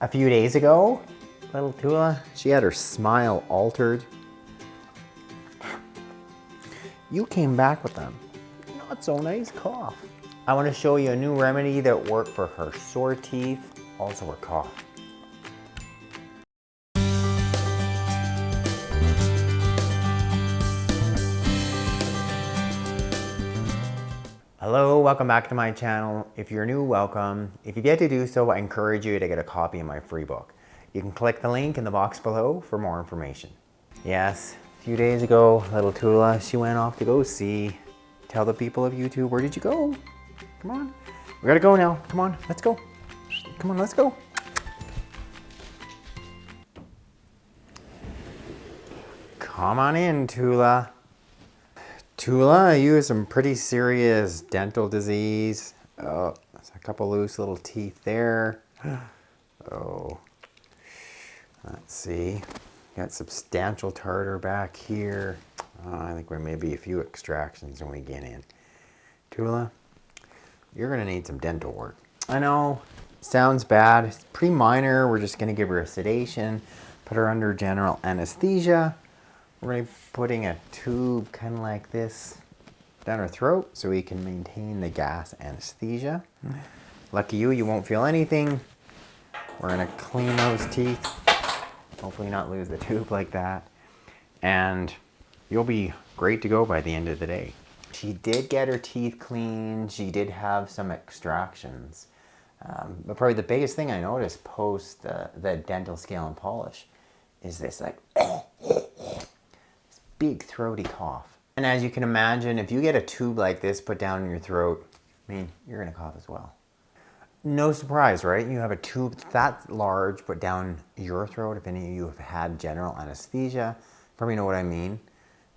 A few days ago, little Tula, she had her smile altered. You came back with them. Not so nice cough. I want to show you a new remedy that worked for her sore teeth, also her cough. Hello, welcome back to my channel. If you're new, welcome. If you've yet to do so, I encourage you to get a copy of my free book. You can click the link in the box below for more information. Yes, a few days ago, little Tula, she went off to go see. Tell the people of YouTube, where did you go? Come on, we gotta go now. Come on, let's go. Come on, let's go. Come on in, Tula. Tula, you have some pretty serious dental disease. Oh, there's a couple loose little teeth there. Oh, let's see. Got substantial tartar back here. I think there may be a few extractions when we get in. Tula, you're gonna need some dental work. I know, sounds bad. It's pretty minor. We're just gonna give her a sedation, put her under general anesthesia. We're going to be putting a tube kind of like this down her throat so we can maintain the gas anesthesia. Lucky you, you won't feel anything. We're going to clean those teeth. Hopefully not lose the tube like that. And you'll be great to go by the end of the day. She did get her teeth cleaned. She did have some extractions. But probably the biggest thing I noticed post the dental scale and polish is this like big throaty cough. And as you can imagine, if you get a tube like this put down in your throat, I mean, you're gonna cough as well. No surprise, right? You have a tube that large put down your throat. If any of you have had general anesthesia, probably know what I mean.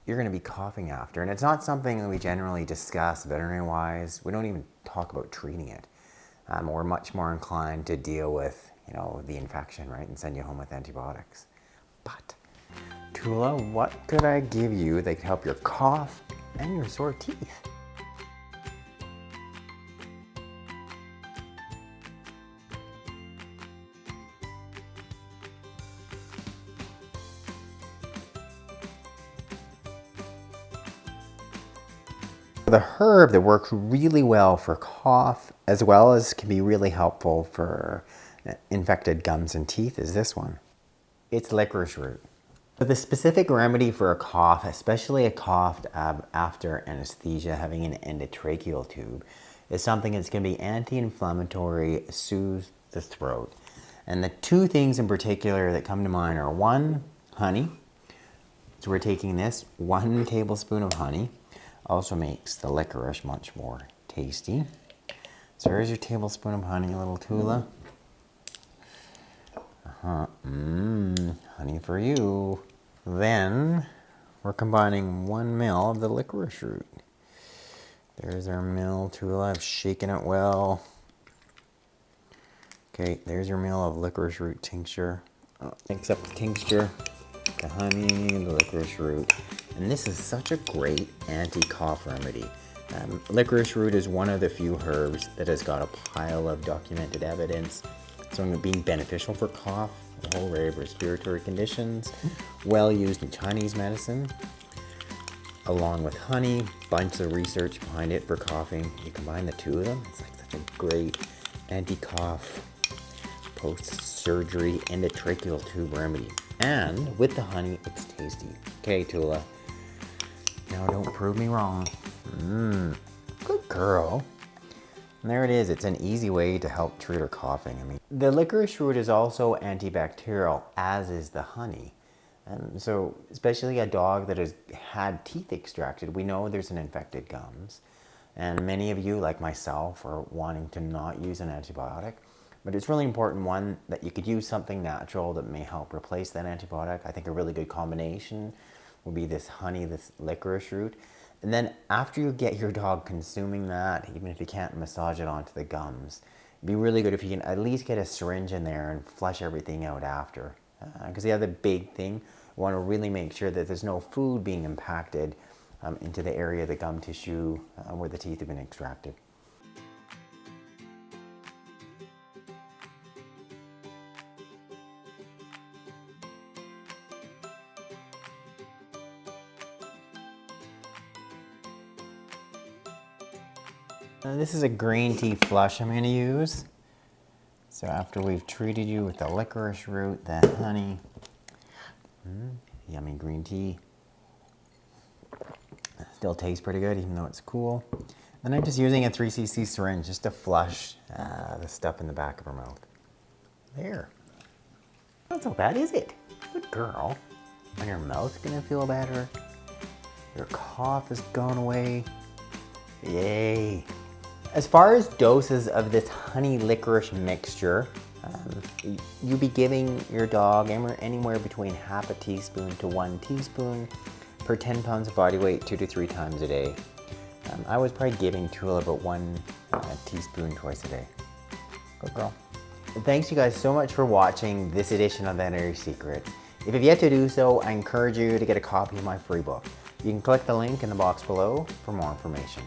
You're gonna be coughing after. And it's not something that we generally discuss veterinary-wise. We don't even talk about treating it. We're much more inclined to deal with, the infection, right? And send you home with antibiotics. But Tula, what could I give you that could help your cough and your sore teeth? The herb that works really well for cough, as well as can be really helpful for infected gums and teeth, is this one. It's licorice root. The specific remedy for a cough, especially a cough after anesthesia, having an endotracheal tube, is something that's going to be anti-inflammatory, soothe the throat. And the two things in particular that come to mind are one, honey. So we're taking this 1 tablespoon of honey. Also makes the licorice much more tasty. So here's your tablespoon of honey, little Tula. Honey for you. Then we're combining 1 ml of the licorice root. There's our ml, Tula. I've shaken it well. Okay, there's your ml of licorice root tincture. Mix up the tincture, the honey, the licorice root. And this is such a great anti-cough remedy. Licorice root is one of the few herbs that has got a pile of documented evidence. So being beneficial for cough, a whole array of respiratory conditions, well used in Chinese medicine, along with honey, bunch of research behind it for coughing. You combine the two of them, it's like such a great anti-cough, post-surgery endotracheal tube remedy. And with the honey, it's tasty. Okay, Tula. Now don't prove me wrong. Good girl. And there it is. It's an easy way to help treat her coughing. I mean, the licorice root is also antibacterial, as is the honey. So especially a dog that has had teeth extracted, we know there's an infected gums. And many of you, like myself, are wanting to not use an antibiotic. But it's really important, one, that you could use something natural that may help replace that antibiotic. I think a really good combination would be this honey, this licorice root. And then after you get your dog consuming that, even if you can't massage it onto the gums, it'd be really good if you can at least get a syringe in there and flush everything out after. Because the other big thing, we want to really make sure that there's no food being impacted into the area of the gum tissue where the teeth have been extracted. This is a green tea flush I'm going to use. So after we've treated you with the licorice root, the honey, yummy green tea. Still tastes pretty good even though it's cool. And I'm just using a 3cc syringe just to flush the stuff in the back of her mouth. There. Not so bad, is it? Good girl. And your mouth's gonna feel better. Your cough is gone away. Yay. As far as doses of this honey licorice mixture, you'll be giving your dog anywhere between half a teaspoon to 1 teaspoon per 10 pounds of body weight 2 to 3 times a day. I was probably giving Tula about 1 teaspoon twice a day. Good girl. Well, thanks you guys so much for watching this edition of Veterinary Secrets. If you've yet to do so, I encourage you to get a copy of my free book. You can click the link in the box below for more information.